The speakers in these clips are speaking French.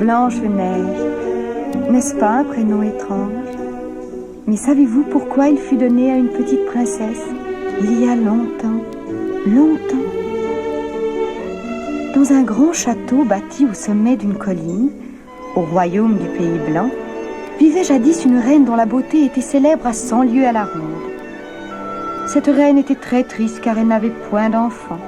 Blanche-Neige, n'est-ce pas un prénom étrange? Mais savez-vous pourquoi il fut donné à une petite princesse il y a longtemps, longtemps? Dans un grand château bâti au sommet d'une colline, au royaume du Pays Blanc, vivait jadis une reine dont la beauté était célèbre à 100 lieues à la ronde. Cette reine était très triste car elle n'avait point d'enfant.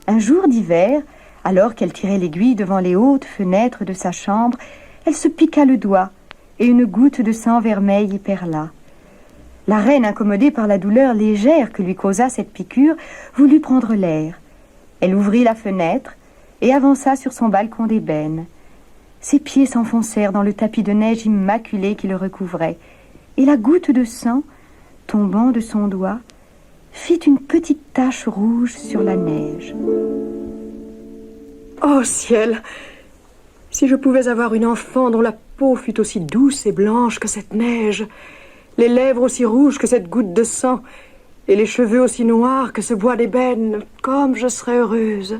Un jour d'hiver, alors qu'elle tirait l'aiguille devant les hautes fenêtres de sa chambre, elle se piqua le doigt et une goutte de sang vermeil y perla. La reine, incommodée par la douleur légère que lui causa cette piqûre, voulut prendre l'air. Elle ouvrit la fenêtre et avança sur son balcon d'ébène. Ses pieds s'enfoncèrent dans le tapis de neige immaculé qui le recouvrait, et la goutte de sang, tombant de son doigt, fit une petite tache rouge sur la neige. Oh ciel! Si je pouvais avoir une enfant dont la peau fût aussi douce et blanche que cette neige, les lèvres aussi rouges que cette goutte de sang, et les cheveux aussi noirs que ce bois d'ébène, comme je serais heureuse.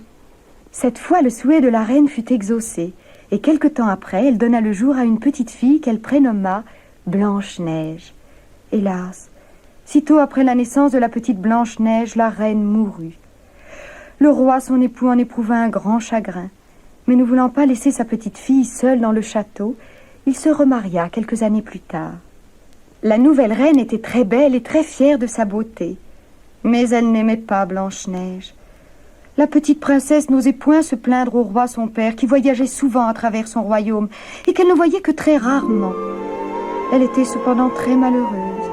Cette fois, le souhait de la reine fut exaucé, et quelque temps après, elle donna le jour à une petite fille qu'elle prénomma Blanche-Neige. Hélas, sitôt après la naissance de la petite Blanche-Neige, la reine mourut. Le roi, son époux, en éprouva un grand chagrin, mais ne voulant pas laisser sa petite fille seule dans le château, il se remaria quelques années plus tard. La nouvelle reine était très belle et très fière de sa beauté, mais elle n'aimait pas Blanche-Neige. La petite princesse n'osait point se plaindre au roi son père, qui voyageait souvent à travers son royaume, et qu'elle ne voyait que très rarement. Elle était cependant très malheureuse.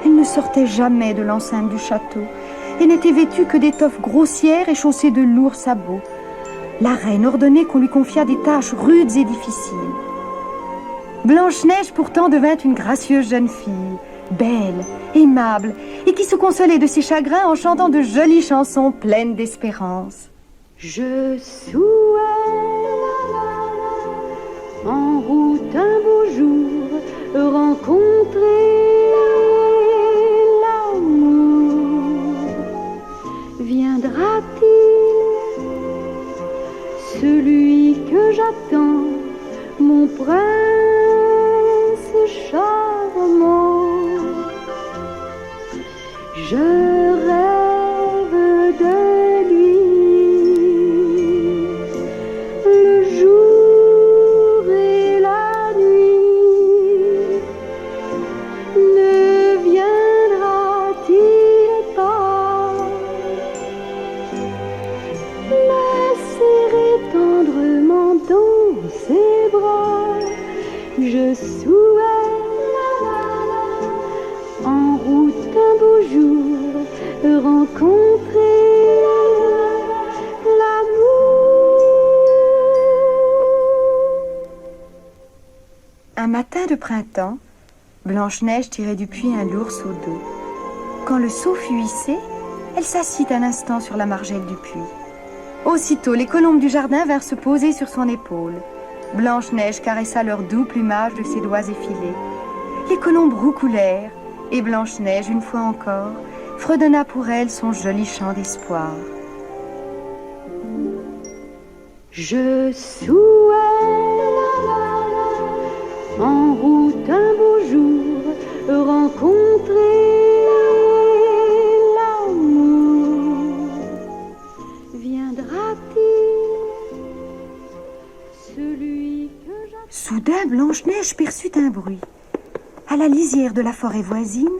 Elle ne sortait jamais de l'enceinte du château, et n'était vêtue que d'étoffes grossières et chaussée de lourds sabots. La reine ordonnait qu'on lui confiât des tâches rudes et difficiles. Blanche-Neige pourtant devint une gracieuse jeune fille, belle, aimable, et qui se consolait de ses chagrins en chantant de jolies chansons pleines d'espérance. Je souhaite en route un beau jour rencontrer l'amour. Viendra-t-il celui que j'attends, mon prince charmant? Je rêve de lui le jour et la nuit. Ne viendra-t-il pas me serrer tendrement dans ses bras? Je souhaite en route un beau jour rencontrer l'amour. Un matin de printemps, Blanche-Neige tirait du puits un lourd seau d'eau. Quand le seau fut hissé, elle s'assit un instant sur la margelle du puits. Aussitôt, les colombes du jardin vinrent se poser sur son épaule. Blanche-Neige caressa leur doux plumage de ses doigts effilés. Les colombes roucoulèrent, et Blanche-Neige, une fois encore, fredonna pour elle son joli chant d'espoir. Je souhaite en route un beau jour rencontrer l'amour. Viendra-t-il celui que j'attends? Soudain, Blanche-Neige perçut un bruit. À la lisière de la forêt voisine,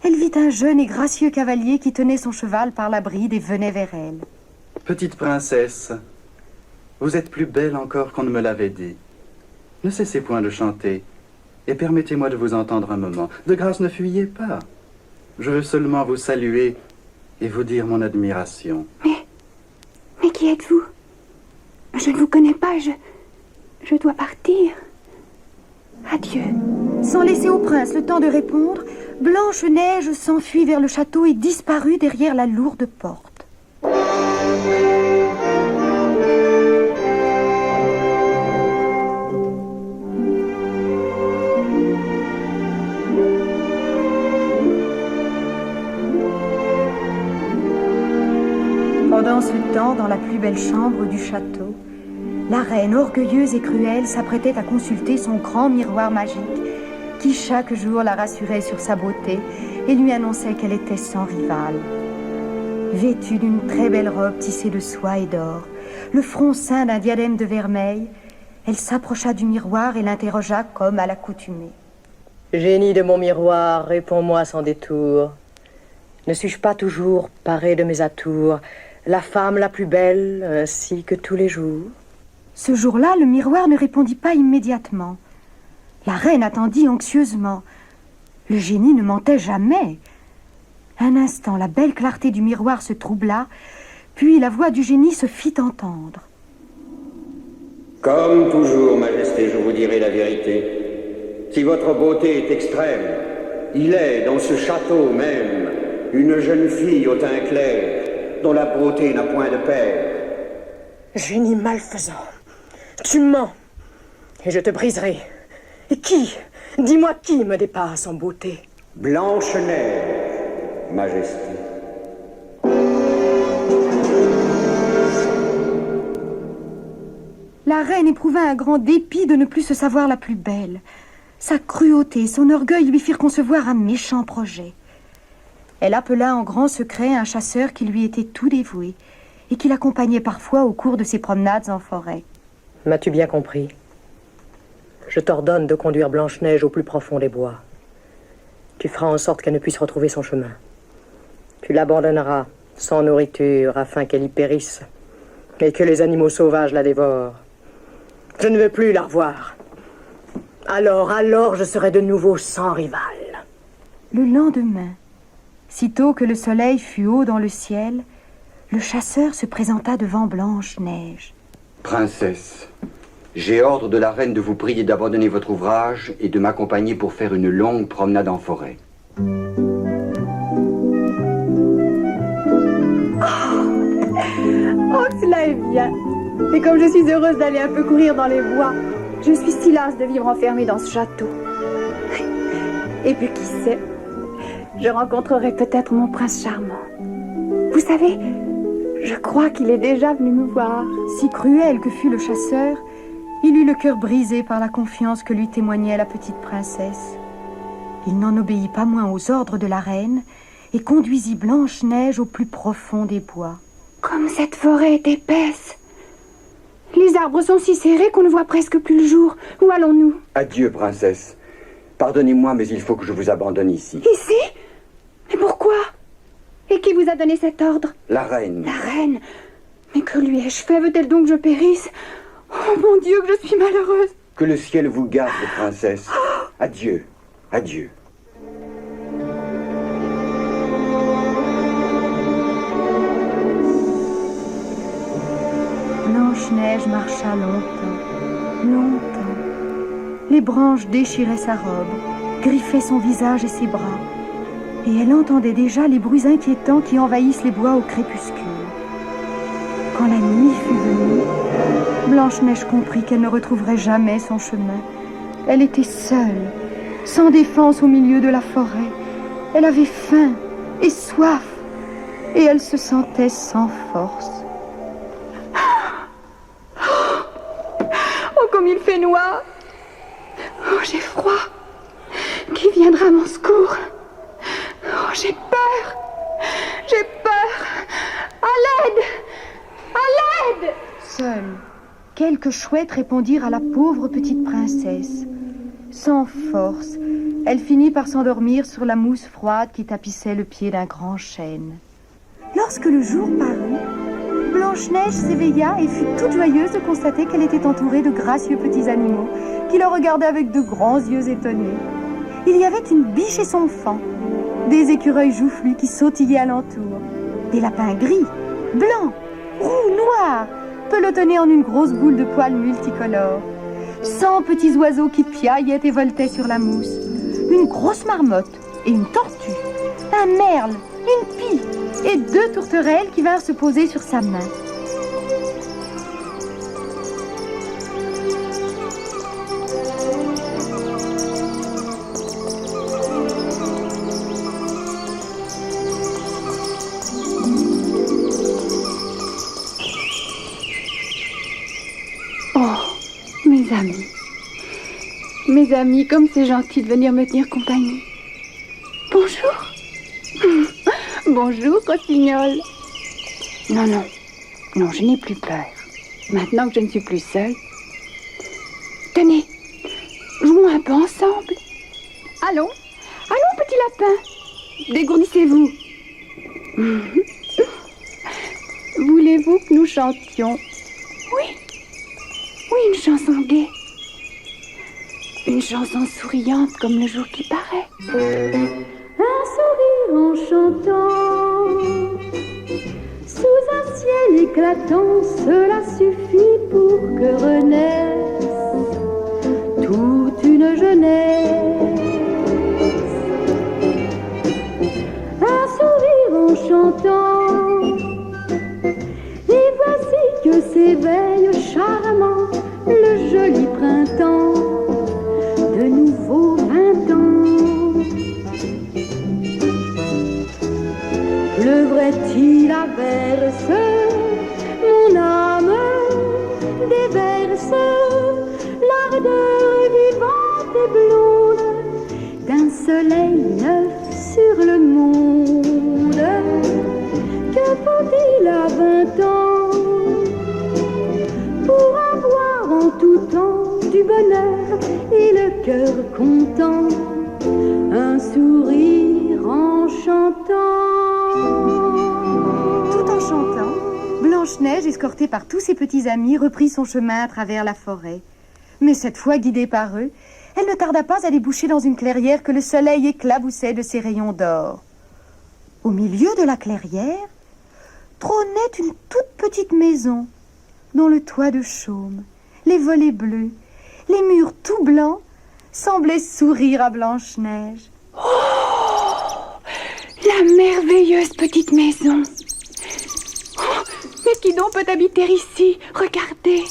elle vit un jeune et gracieux cavalier qui tenait son cheval par la bride et venait vers elle. Petite princesse, vous êtes plus belle encore qu'on ne me l'avait dit. Ne cessez point de chanter, et permettez-moi de vous entendre un moment. De grâce, ne fuyez pas. Je veux seulement vous saluer et vous dire mon admiration. Mais qui êtes-vous? Je ne vous connais pas, je dois partir. Adieu. Sans laisser au prince le temps de répondre, Blanche-Neige s'enfuit vers le château et disparut derrière la lourde porte. Pendant ce temps, dans la plus belle chambre du château, la reine, orgueilleuse et cruelle, s'apprêtait à consulter son grand miroir magique, qui chaque jour la rassurait sur sa beauté et lui annonçait qu'elle était sans rival. Vêtue d'une très belle robe tissée de soie et d'or, le front ceint d'un diadème de vermeil, elle s'approcha du miroir et l'interrogea comme à l'accoutumée. Génie de mon miroir, réponds-moi sans détour. Ne suis-je pas toujours parée de mes atours, la femme la plus belle, ainsi que tous les jours? Ce jour-là, le miroir ne répondit pas immédiatement. La reine attendit anxieusement. Le génie ne mentait jamais. Un instant, la belle clarté du miroir se troubla, puis la voix du génie se fit entendre. Comme toujours, Majesté, je vous dirai la vérité. Si votre beauté est extrême, il est, dans ce château même, une jeune fille au teint clair, dont la beauté n'a point de pair. Génie malfaisant, tu mens, et je te briserai. Et qui? Dis-moi qui me dépasse en beauté? Blanche-Neige, Majesté. La reine éprouva un grand dépit de ne plus se savoir la plus belle. Sa cruauté, son orgueil lui firent concevoir un méchant projet. Elle appela en grand secret un chasseur qui lui était tout dévoué et qui l'accompagnait parfois au cours de ses promenades en forêt. M'as-tu bien compris? Je t'ordonne de conduire Blanche-Neige au plus profond des bois. Tu feras en sorte qu'elle ne puisse retrouver son chemin. Tu l'abandonneras sans nourriture afin qu'elle y périsse et que les animaux sauvages la dévorent. Je ne veux plus la revoir. Alors je serai de nouveau sans rival. Le lendemain, sitôt que le soleil fut haut dans le ciel, le chasseur se présenta devant Blanche-Neige. Princesse, j'ai ordre de la reine de vous prier d'abandonner votre ouvrage et de m'accompagner pour faire une longue promenade en forêt. Oh, cela est bien. Et comme je suis heureuse d'aller un peu courir dans les bois, je suis si lasse de vivre enfermée dans ce château. Et puis qui sait, je rencontrerai peut-être mon prince charmant. Vous savez, je crois qu'il est déjà venu me voir. Si cruel que fut le chasseur, il eut le cœur brisé par la confiance que lui témoignait la petite princesse. Il n'en obéit pas moins aux ordres de la reine et conduisit Blanche-Neige au plus profond des bois. Comme cette forêt est épaisse. Les arbres sont si serrés qu'on ne voit presque plus le jour. Où allons-nous? Adieu, princesse. Pardonnez-moi, mais il faut que je vous abandonne ici. Ici? Mais pourquoi? Et qui vous a donné cet ordre? La reine. La reine? Mais que lui ai-je fait? Veut-elle donc que je périsse? Oh mon Dieu, que je suis malheureuse! Que le ciel vous garde, princesse. Adieu. Adieu. Blanche-Neige marcha longtemps, longtemps. Les branches déchiraient sa robe, griffaient son visage et ses bras, et elle entendait déjà les bruits inquiétants qui envahissent les bois au crépuscule. Quand la nuit fut venue, Blanche-Neige comprit qu'elle ne retrouverait jamais son chemin. Elle était seule, sans défense au milieu de la forêt. Elle avait faim et soif, et elle se sentait sans force. Oh, comme il fait noir! Oh, j'ai froid! Qui viendra à mon secours? Oh, j'ai peur! J'ai peur! À l'aide! À l'aide! Seules, quelques chouettes répondirent à la pauvre petite princesse. Sans force, elle finit par s'endormir sur la mousse froide qui tapissait le pied d'un grand chêne. Lorsque le jour parut, Blanche-Neige s'éveilla et fut toute joyeuse de constater qu'elle était entourée de gracieux petits animaux qui la regardaient avec de grands yeux étonnés. Il y avait une biche et son faon, des écureuils joufflus qui sautillaient alentour, des lapins gris, blancs, roux, noirs, pelotonnés en une grosse boule de poils multicolores, 100 petits oiseaux qui piaillaient et voletaient sur la mousse, une grosse marmotte et une tortue, un merle, une pie et 2 tourterelles qui vinrent se poser sur sa main. amis. Mes amis, comme c'est gentil de venir me tenir compagnie. Bonjour. Bonjour, Rossignol. Non, non. Non, je n'ai plus peur. Maintenant que je ne suis plus seule. Tenez, jouons un peu ensemble. Allons, allons, petit lapin. Dégourdissez-vous. Voulez-vous que nous chantions? Oui. Oui, une chanson gaie. Une chanson souriante comme le jour qui paraît. Un sourire en chantant, sous un ciel éclatant, cela suffit pour que renaisse toute une jeunesse. Un sourire en chantant, et voici que s'éveille charmant le joli printemps. De nouveau 20 ans. Pleuvrait-il à verse, mon âme déverse l'ardeur vivante et blonde d'un soleil neuf sur le monde. Que faut-il à 20 ans pour avoir en tout temps du bonheur et le cœur content, un sourire en chantant. Tout en chantant, Blanche-Neige, escortée par tous ses petits amis, reprit son chemin à travers la forêt. Mais cette fois, guidée par eux, elle ne tarda pas à déboucher dans une clairière que le soleil éclaboussait de ses rayons d'or. Au milieu de la clairière trônait une toute petite maison, dont le toit de chaume, les volets bleus, les murs tout blancs semblaient sourire à Blanche-Neige. Oh, la merveilleuse petite maison. Oh, mais qui donc peut habiter ici? Regardez,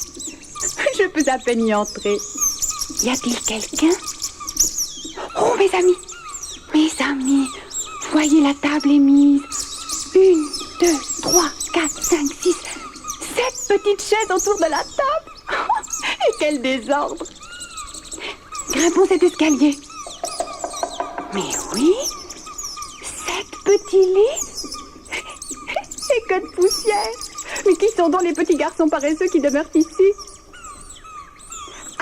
je peux à peine y entrer. Y a-t-il quelqu'un? Oh, mes amis, voyez la table est mise. 1, 2, 3, 4, 5, 6, 7 petites chaises autour de la table. Et quel désordre! Grimpons cet escalier. Mais oui, 7 petits lits. Et que de poussière! Mais qui sont donc les petits garçons paresseux qui demeurent ici?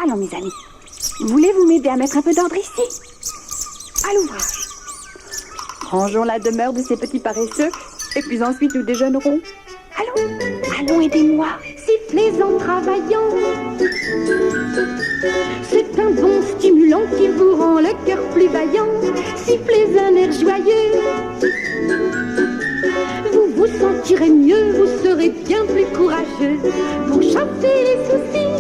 Allons, mes amis, voulez-vous m'aider à mettre un peu d'ordre ici? À l'ouvrage. Rangeons la demeure de ces petits paresseux, et puis ensuite nous déjeunerons. Allons, aidez-moi. Sifflez en travaillant. C'est un bon stimulant qui vous rend le cœur plus vaillant. Sifflez un air joyeux. Vous vous sentirez mieux, vous serez bien plus courageux pour chasser les soucis,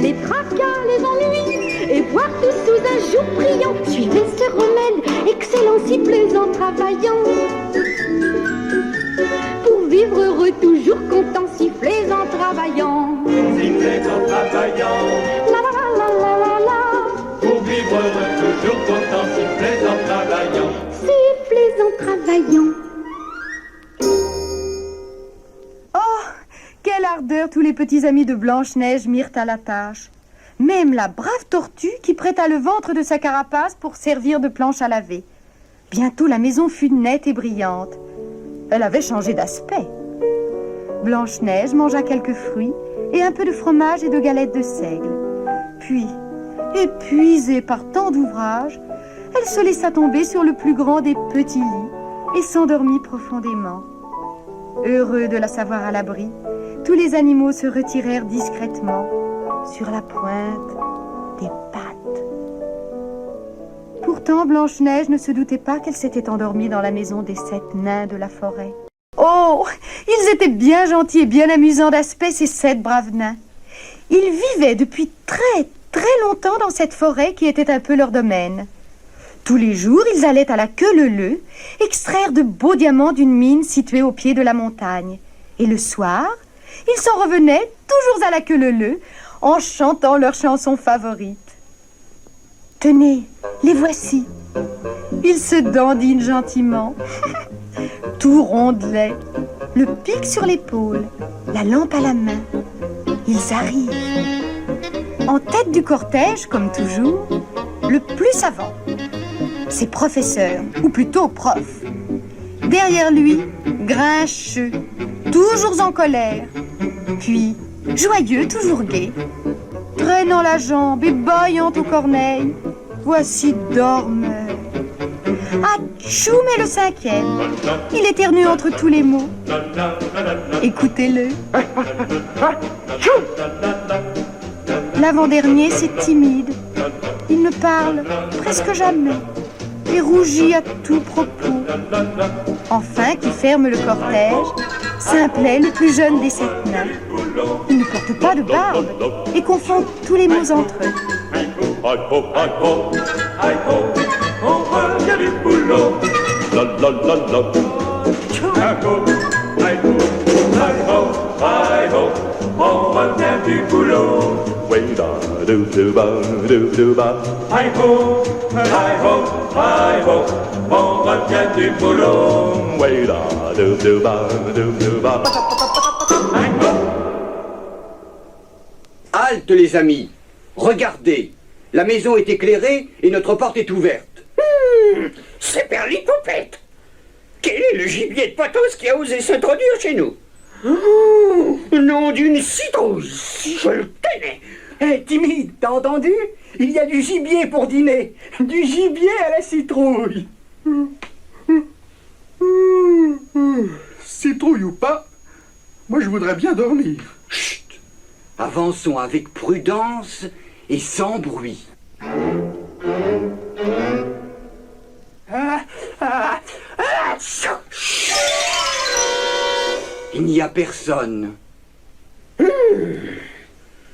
les tracas, les ennuis et voir tout sous un jour brillant. Suivez ce remède, excellent, sifflez en travaillant. Pour vivre heureux, toujours content, sifflez en travaillant. Sifflez en travaillant. La la la la la la la. Pour vivre heureux, toujours content, sifflez en travaillant. Sifflez en travaillant. Oh, quelle ardeur tous les petits amis de Blanche-Neige mirent à la tâche. Même la brave tortue qui prêta le ventre de sa carapace pour servir de planche à laver. Bientôt la maison fut nette et brillante. Elle avait changé d'aspect. Blanche-Neige mangea quelques fruits et un peu de fromage et de galettes de seigle. Puis, épuisée par tant d'ouvrages, elle se laissa tomber sur le plus grand des petits lits et s'endormit profondément. Heureux de la savoir à l'abri, tous les animaux se retirèrent discrètement sur la pointe des pattes. Pourtant, Blanche-Neige ne se doutait pas qu'elle s'était endormie dans la maison des 7 nains de la forêt. Oh, ils étaient bien gentils et bien amusants d'aspect, ces 7 braves nains. Ils vivaient depuis très, très longtemps dans cette forêt qui était un peu leur domaine. Tous les jours, ils allaient à la queue leu-leu extraire de beaux diamants d'une mine située au pied de la montagne. Et le soir, ils s'en revenaient, toujours à la queue leu-leu, en chantant leurs chansons favorites. Tenez, les voici. Ils se dandinent gentiment, tout rondelets, le pic sur l'épaule, la lampe à la main. Ils arrivent. En tête du cortège, comme toujours, le plus savant. C'est professeur, ou plutôt prof. Derrière lui, grincheux, toujours en colère. Puis, joyeux, toujours gai. Traînant la jambe et bâillant au corneille, voici dormeur. Atchou, mais le cinquième, il éternue entre tous les mots. Écoutez-le. L'avant-dernier, c'est timide. Il ne parle presque jamais et rougit à tout propos. Enfin, qui ferme le cortège, Simplet, le plus jeune des 7 nains. Il ne porte pas de barbe et confond tous les mots entre eux. On revient du boulot. La la la la. On revient du boulot. Way-da, do-do-ba, do-do-ba. Hi-ho, hi-ho, hi-ho. On revient du boulot. Way-da, do-do-ba, do-do-ba. Hi-ho. Halte, les amis. Regardez. La maison est éclairée et notre porte est ouverte. C'est Perlipopette. Quel est le gibier de Potos qui a osé s'introduire chez nous? Nom d'une citrouille, si je le tenais. Timide, t'as entendu? Il y a du gibier pour dîner. Du gibier à la citrouille. Citrouille ou pas, moi je voudrais bien dormir. Chut! Avançons avec prudence et sans bruit. Il n'y a personne.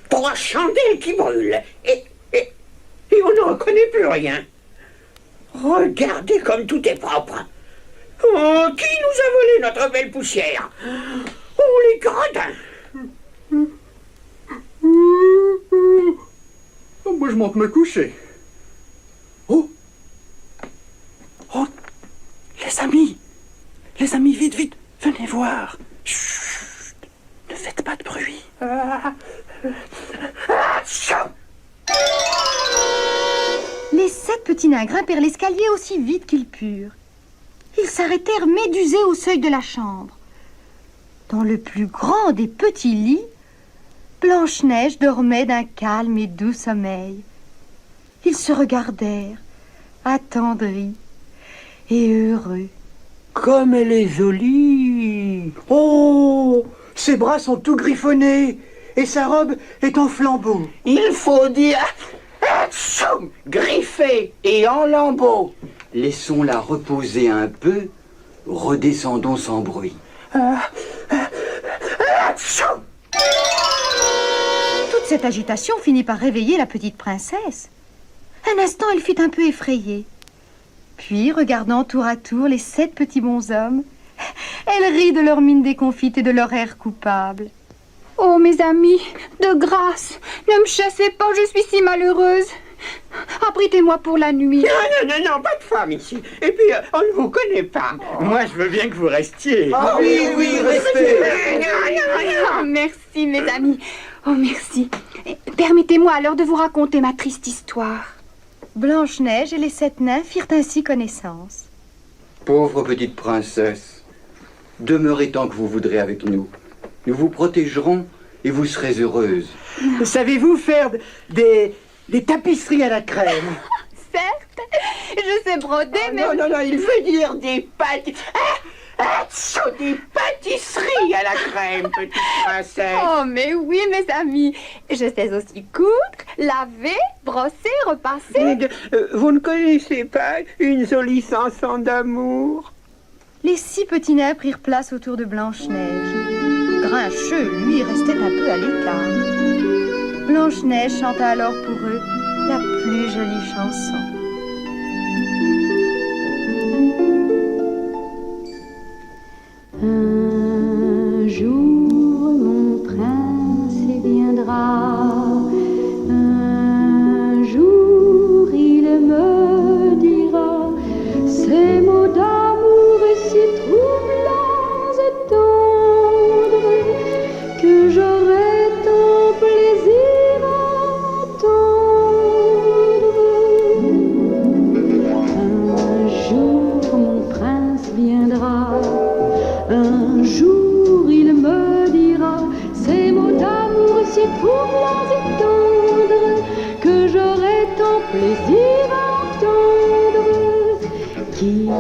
3 chandelles qui brûlent. Et on ne reconnaît plus rien. Regardez comme tout est propre. Oh, qui nous a volé notre belle poussière? Oh, les gredins. Moi je monte me coucher. Oh, les amis, vite, vite, venez voir. Chut, ne faites pas de bruit. Les 7 petits nains grimpèrent l'escalier aussi vite qu'ils purent. Ils s'arrêtèrent médusés au seuil de la chambre. Dans le plus grand des petits lits, Blanche-Neige dormait d'un calme et doux sommeil. Ils se regardèrent, attendris et heureux. Comme elle est jolie. Oh, ses bras sont tout griffonnés et sa robe est en flambeau. Il faut dire griffé et en lambeaux. Laissons-la reposer un peu. Redescendons sans bruit. Toute cette agitation finit par réveiller la petite princesse. Un instant, elle fut un peu effrayée. Puis, regardant tour à tour les 7 petits bonshommes, elle rit de leur mine déconfite et de leur air coupable. Oh, mes amis, de grâce, ne me chassez pas, je suis si malheureuse. Abritez-moi pour la nuit. Non, pas de femme ici. Et puis, on ne vous connaît pas. Moi, je veux bien que vous restiez. Ah oui, restez. Oh, merci, mes amis. Oh, merci. Permettez-moi alors de vous raconter ma triste histoire. Blanche-Neige et les 7 nains firent ainsi connaissance. Pauvre petite princesse, demeurez tant que vous voudrez avec nous. Nous vous protégerons et vous serez heureuse. Savez-vous faire des tapisseries à la crème? Certes, je sais broder, mais... Non, il veut dire des des pâtisseries à la crème, petite princesse. Oh, mais oui, mes amis. Je sais aussi coudre, laver, brosser, repasser. Vous ne connaissez pas une jolie chanson d'amour? Les 6 petits nains prirent place autour de Blanche-Neige. Grincheux, lui, restait un peu à l'écart. Blanche-Neige chanta alors pour eux la plus jolie chanson. Un jour mon prince viendra, un jour il me dira ces mots d'amour si troublants et tendres que j'aurai tant plaisir à Un jour il me dira ces mots d'amour si troublants et tendres que j'aurai tant plaisir à entendre. Qu'il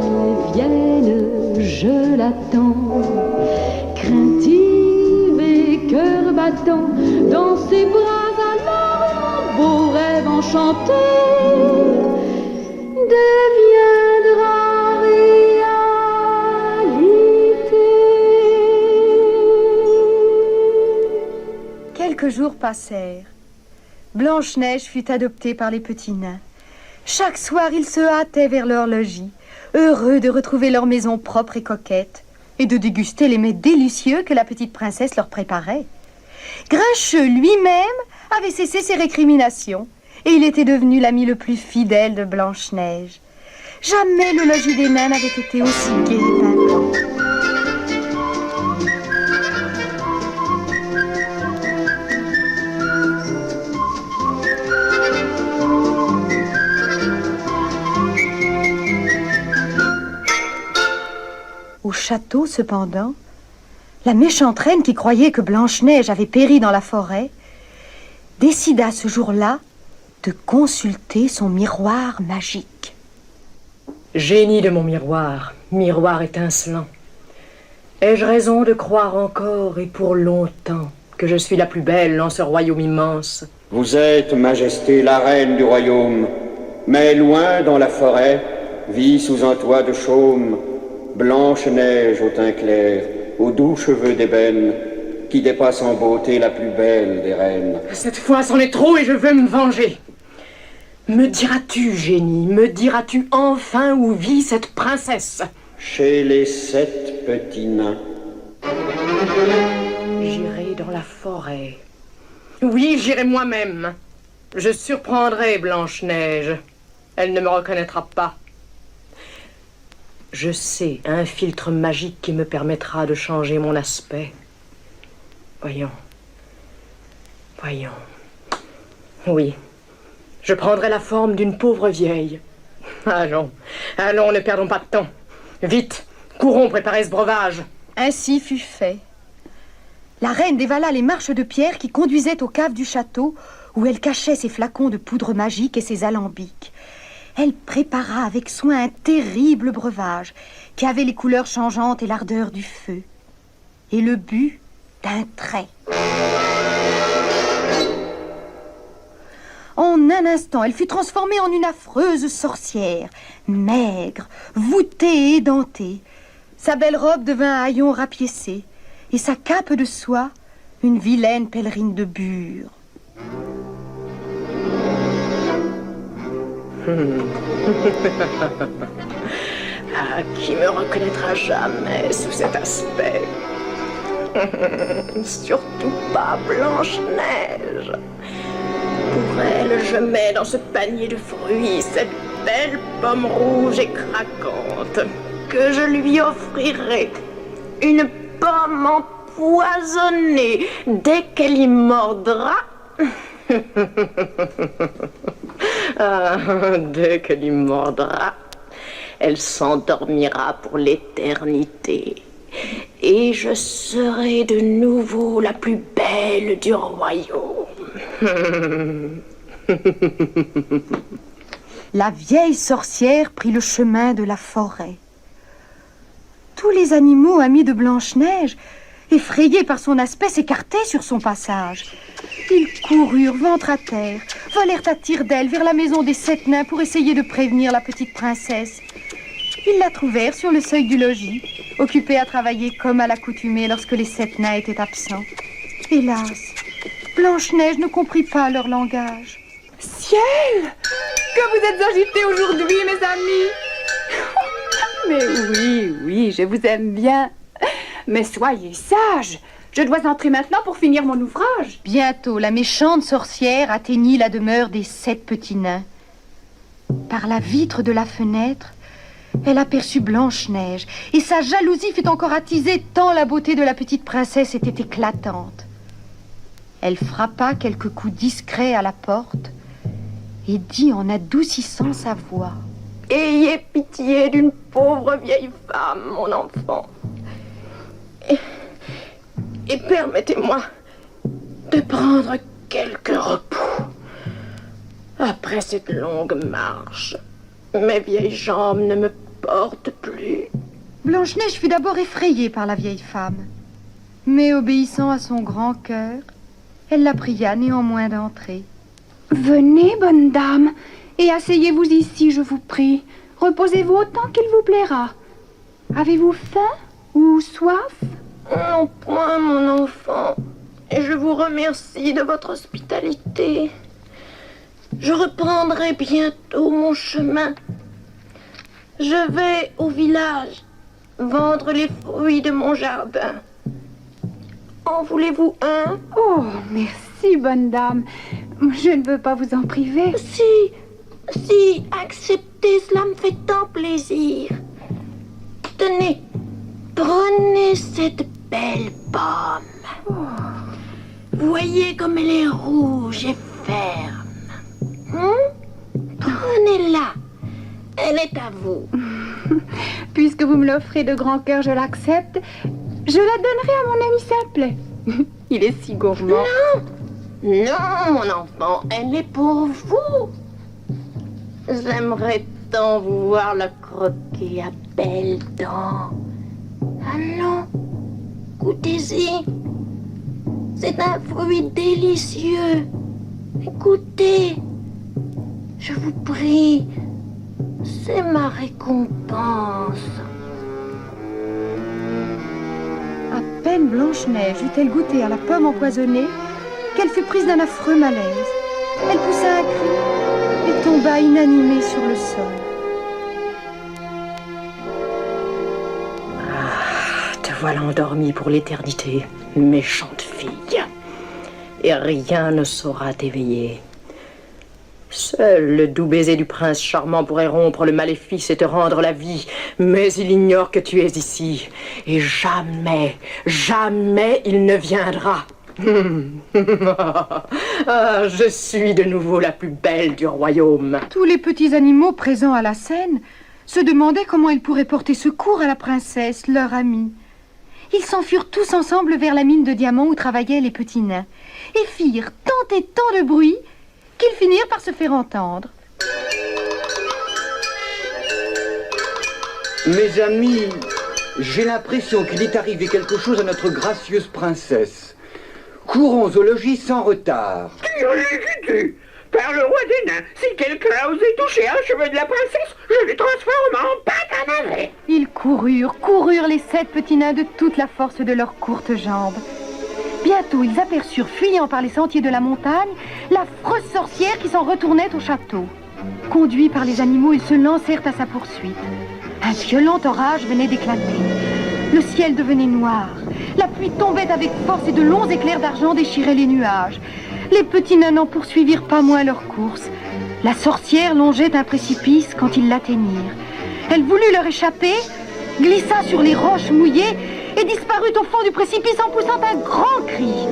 vienne, je l'attends, craintive et cœur battant, dans ses bras alors mon beau rêve enchanté deviendra réalité. Quelques jours passèrent. Blanche-Neige fut adoptée par les petits nains. Chaque soir, ils se hâtaient vers leur logis, heureux de retrouver leur maison propre et coquette, et de déguster les mets délicieux que la petite princesse leur préparait. Grincheux lui-même avait cessé ses récriminations, et il était devenu l'ami le plus fidèle de Blanche-Neige. Jamais le logis des nains n'avait été aussi gai et pimpant. Au château, cependant, la méchante reine qui croyait que Blanche-Neige avait péri dans la forêt décida ce jour-là de consulter son miroir magique. Génie de mon miroir, miroir étincelant, ai-je raison de croire encore et pour longtemps que je suis la plus belle en ce royaume immense? Vous êtes, Majesté, la reine du royaume, mais loin dans la forêt vit sous un toit de chaume Blanche-Neige au teint clair, aux doux cheveux d'ébène, qui dépasse en beauté la plus belle des reines. Cette fois, c'en est trop et je veux me venger. Me diras-tu, génie, me diras-tu enfin où vit cette princesse? Chez les 7 petits nains. J'irai dans la forêt. Oui, j'irai moi-même. Je surprendrai Blanche-Neige. Elle ne me reconnaîtra pas. Je sais un filtre magique qui me permettra de changer mon aspect. Voyons. Oui, je prendrai la forme d'une pauvre vieille. Allons, ne perdons pas de temps. Vite, courons préparer ce breuvage. Ainsi fut fait. La reine dévala les marches de pierre qui conduisaient aux caves du château, où elle cachait ses flacons de poudre magique et ses alambics. Elle prépara avec soin un terrible breuvage qui avait les couleurs changeantes et l'ardeur du feu, et le but d'un trait. En un instant, elle fut transformée en une affreuse sorcière, maigre, voûtée et édentée. Sa belle robe devint un haillon rapiécé, et sa cape de soie, une vilaine pèlerine de bure. Qui me reconnaîtra jamais sous cet aspect? Surtout pas Blanche-Neige. Pour elle, je mets dans ce panier de fruits cette belle pomme rouge et craquante que je lui offrirai. Une pomme empoisonnée dès qu'elle y mordra. Dès qu'elle y mordra, elle s'endormira pour l'éternité. Et je serai de nouveau la plus belle du royaume. La vieille sorcière prit le chemin de la forêt. Tous les animaux amis de Blanche-Neige, effrayés par son aspect, s'écartaient sur son passage. Ils coururent ventre à terre, volèrent à tire-d'aile vers la maison des 7 nains pour essayer de prévenir la petite princesse. Ils la trouvèrent sur le seuil du logis, occupée à travailler comme à l'accoutumée lorsque les 7 nains étaient absents. Hélas, Blanche-Neige ne comprit pas leur langage. Ciel! Que vous êtes agités aujourd'hui, mes amis! Mais oui, je vous aime bien. Mais soyez sages. Je dois entrer maintenant pour finir mon ouvrage. Bientôt, la méchante sorcière atteignit la demeure des 7 petits nains. Par la vitre de la fenêtre, elle aperçut Blanche-Neige, et sa jalousie fut encore attisée tant la beauté de la petite princesse était éclatante. Elle frappa quelques coups discrets à la porte et dit en adoucissant sa voix: Ayez pitié d'une pauvre vieille femme, mon enfant. Et permettez-moi de prendre quelques repos. Après cette longue marche, mes vieilles jambes ne me portent plus. Blanche-Neige fut d'abord effrayée par la vieille femme. Mais obéissant à son grand cœur, elle la pria néanmoins d'entrer. Venez, bonne dame, et asseyez-vous ici, je vous prie. Reposez-vous autant qu'il vous plaira. Avez-vous faim ou soif? Non point, mon enfant. Et je vous remercie de votre hospitalité. Je reprendrai bientôt mon chemin. Je vais au village vendre les fruits de mon jardin. En voulez-vous un? Oh, merci, bonne dame. Je ne veux pas vous en priver. Si, acceptez, cela me fait tant plaisir. Tenez, prenez cette belle pomme. Oh. Voyez comme elle est rouge et ferme. Prenez-la. Elle est à vous. Puisque vous me l'offrez de grand cœur, je l'accepte. Je la donnerai à mon ami Simplet. Il est si gourmand. Non, mon enfant, elle est pour vous. J'aimerais tant vous voir la croquer à belles dents. Allons, goûtez-y. C'est un fruit délicieux. Goûtez. Je vous prie. C'est ma récompense. À peine Blanche-Neige eut-elle goûté à la pomme empoisonnée qu'elle fut prise d'un affreux malaise. Elle poussa un cri et tomba inanimée sur le sol. Te voilà endormie pour l'éternité, méchante fille. Et rien ne saura t'éveiller. Seul le doux baiser du prince charmant pourrait rompre le maléfice et te rendre la vie. Mais il ignore que tu es ici. Et jamais, jamais il ne viendra. Ah, je suis de nouveau la plus belle du royaume. Tous les petits animaux présents à la scène se demandaient comment ils pourraient porter secours à la princesse, leur amie. Ils s'enfuirent tous ensemble vers la mine de diamants où travaillaient les petits nains et firent tant et tant de bruit qu'ils finirent par se faire entendre. Mes amis, j'ai l'impression qu'il est arrivé quelque chose à notre gracieuse princesse. Courons au logis sans retard. Qui a l'exécuté par le roi des nains? Si quelqu'un a osé toucher un cheveu de la princesse, je les transforme en pâte à navet. Ils coururent les 7 petits nains de toute la force de leurs courtes jambes. Bientôt, ils aperçurent, fuyant par les sentiers de la montagne, l'affreuse sorcière qui s'en retournait au château. Conduits par les animaux, ils se lancèrent à sa poursuite. Un violent orage venait d'éclater. Le ciel devenait noir. La pluie tombait avec force et de longs éclairs d'argent déchiraient les nuages. Les petits nains n'en poursuivirent pas moins leur course. La sorcière longeait un précipice quand ils l'atteignirent. Elle voulut leur échapper, glissa sur les roches mouillées et disparut au fond du précipice en poussant un grand cri.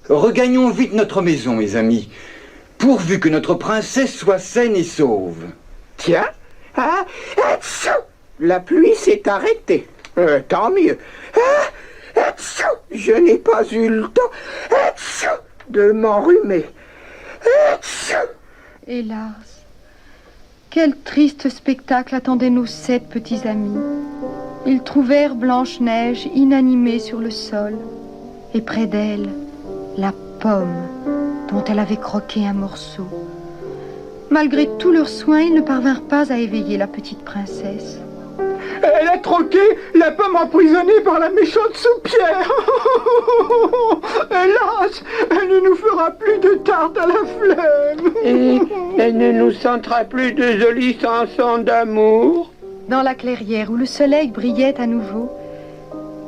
Regagnons vite notre maison, mes amis, pourvu que notre princesse soit saine et sauve. Tiens, la pluie s'est arrêtée. Tant mieux. Je n'ai pas eu le temps de m'enrhumer. Hélas, quel triste spectacle attendait nos 7 petits amis. Ils trouvèrent Blanche-Neige inanimée sur le sol, et près d'elle, la pomme dont elle avait croqué un morceau. Malgré tous leurs soins, ils ne parvinrent pas à éveiller la petite princesse. Elle a troqué la pomme emprisonnée par la méchante soupière. Hélas, elle ne nous fera plus de tarte à la flemme. Et elle ne nous sentira plus de jolis chansons d'amour. Dans la clairière où le soleil brillait à nouveau,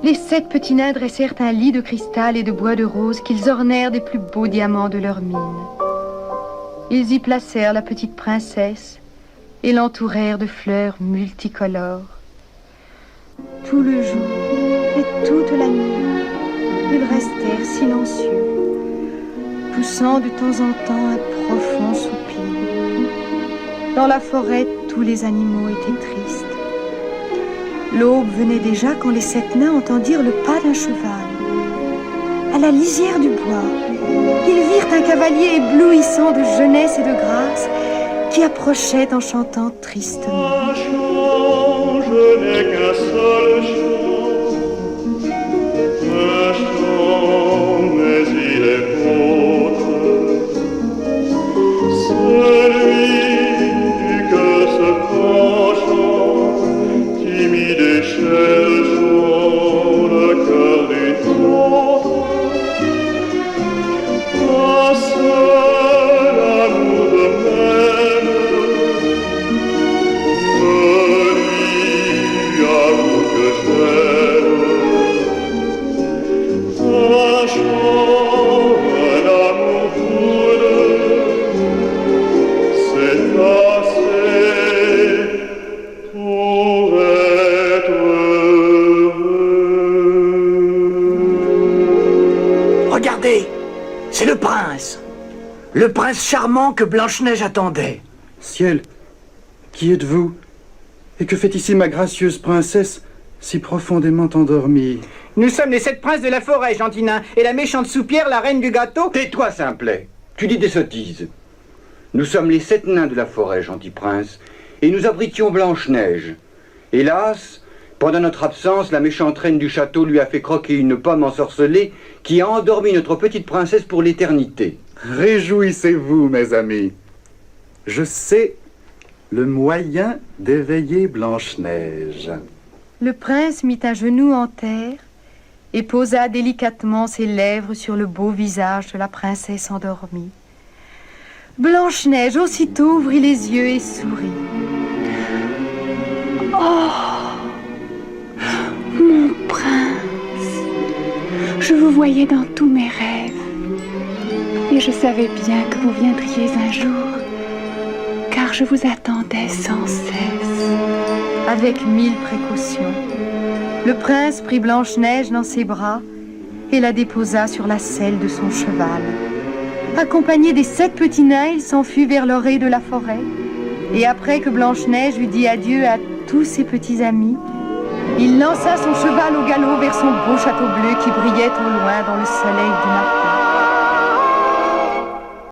les 7 petits nains dressèrent un lit de cristal et de bois de rose qu'ils ornèrent des plus beaux diamants de leur mine. Ils y placèrent la petite princesse et l'entourèrent de fleurs multicolores. Tout le jour et toute la nuit, ils restèrent silencieux. poussant de temps en temps un profond soupir. Dans la forêt, tous les animaux étaient tristes. L'aube venait déjà quand les 7 nains entendirent le pas d'un cheval. À la lisière du bois, ils virent un cavalier éblouissant de jeunesse et de grâce qui approchait en chantant tristement. Un chant, je n'ai qu'un seul chant, mais il est vôtre, celui que se penchant, timide et cherchant le cœur d'une autre. Un seul amour de même, celui à vous que j'aime. Un chant, un amour pour deux, c'est assez pour être heureux. Regardez, c'est le prince charmant que Blanche-Neige attendait. Ciel, qui êtes-vous? Et que fait ici ma gracieuse princesse, si profondément endormie? Nous sommes les 7 princes de la forêt, gentil nain, et la méchante soupière, la reine du gâteau. Tais-toi, simplet. Tu dis des sottises. Nous sommes les 7 nains de la forêt, gentil prince, et nous abritions Blanche-Neige. Hélas, pendant notre absence, la méchante reine du château lui a fait croquer une pomme ensorcelée qui a endormi notre petite princesse pour l'éternité. Réjouissez-vous, mes amis. Je sais le moyen d'éveiller Blanche-Neige. Le prince mit un genou en terre et posa délicatement ses lèvres sur le beau visage de la princesse endormie. Blanche-Neige aussitôt ouvrit les yeux et sourit. Oh, mon prince, je vous voyais dans tous mes rêves. Et je savais bien que vous viendriez un jour, car je vous attendais sans cesse. Avec 1000 précautions, le prince prit Blanche-Neige dans ses bras et la déposa sur la selle de son cheval. Accompagné des 7 petits nains, il s'enfuit vers l'orée de la forêt. Et après que Blanche-Neige eut dit adieu à tous ses petits amis, il lança son cheval au galop vers son beau château bleu qui brillait au loin dans le soleil du matin.